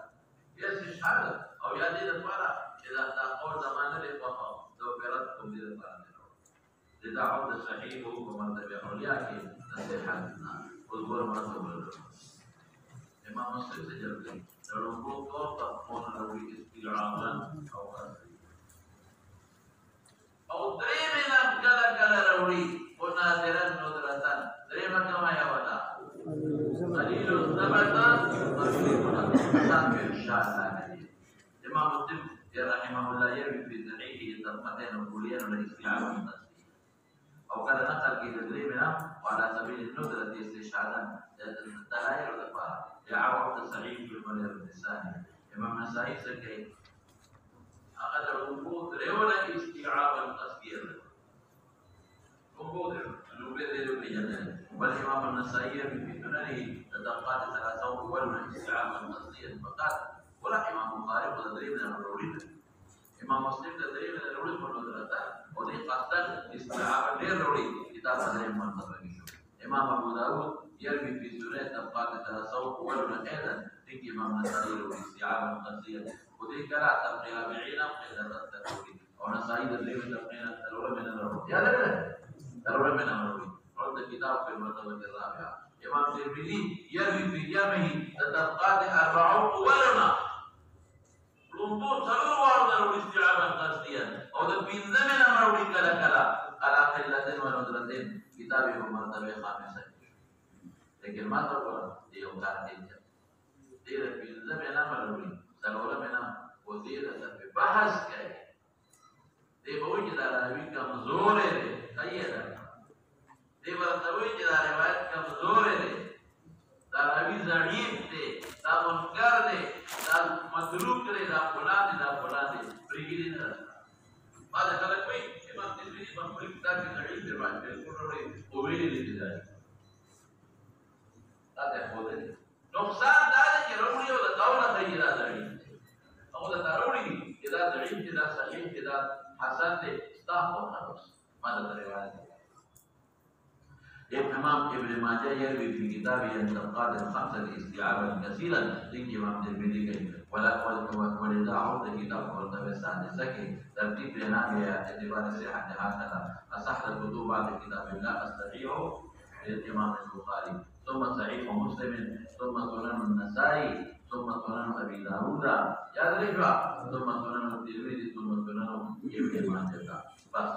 يستشهد أو يزيد الفرع إذا تقول زمان الإخوة لو قرأتكم بالفرع لذا عود الصحيح ومرتبة علياك نصيحتنا اذكر مرتبة إمام مسلم سجل لربو تقول روي استيعابا أو قصدا أو دريمنا كلا روي ونادرا ندرة دريما كما يودا قليل الثبت قليل إن شاء الله قليل إمام مسلم رحمه الله يروي في صحيحه طرفتين وكليا والاستيعاب والتصديق أو قد نقل في تدريبنا وعلى سبيل الندرة استشهادا التغير والإقرار يعود الصحيح في المريض الثاني إمام النسائي سكي أخذ الوقود ريولا استيعابا تصدير وقود والإمام النسائي في سننه تدقات ثلاثة أولنا استيعابا تصدير فقال ولا إمام البخاري وتدريبنا الرولين إمام مسلم تدريبنا الرولين والندرة ودي قصدا استيعابا للرولين كتاب تدريب منطقة إمام أبو داود يروي في سنة طبقات ثلاثة أولنا أيضا ذكر إمام النسائي استيعابا تصدير ودي كلا تبقيها بعينا قيل التدريب أو نسائي تدريب تبقينا الأولى من الرولين يا لا الأولى من الرولين رد الكتاب في المرتبة الرابعة إمام الترمذي يروي في جامعه طبقات 40 أولنا لنبوت سلور وارد الاستيعابا قصديا أو تبين من أمر كلا على قلة وندرة كتابه مرتبة خامسة لكن ما تقول يوم كان تبين من أمر سلور من وزيرة بحث كي تبوي جدا رأي كمزور كيدا تبوي جدا رأي كمزور رأي ضعيف دا منکر دے دا متروک دے دا فلان دے پریگیری نه بعد خلک وایي امام ترمذی په خپل کتاب کې ضعیف دی باندې بالکل وروړي او ویلي دي دا ته خو دې نقصان دا دی چې وروړي او دا قوله کوي دا ضعیف دی او دا وروړي چې دا ضعیف دی دا صحیح دی دا حسن دی استغفر خلاص ما دا روایت الإمام ابن ماجه يروي في كتابه الطبقات الخمسة استيعابا كثيرا ذكر إمام الترمذي ولذا عود كتاب مرتبة السادسة ترتيب لنا باعتبار صحة هكذا أصح الكتب بعد كتاب الله الصحيح للإمام البخاري ثم صحيح مسلم ثم سنن النسائي ثم سنن أبي داود ثم سنن الترمذي ثم سنن ابن ماجه بس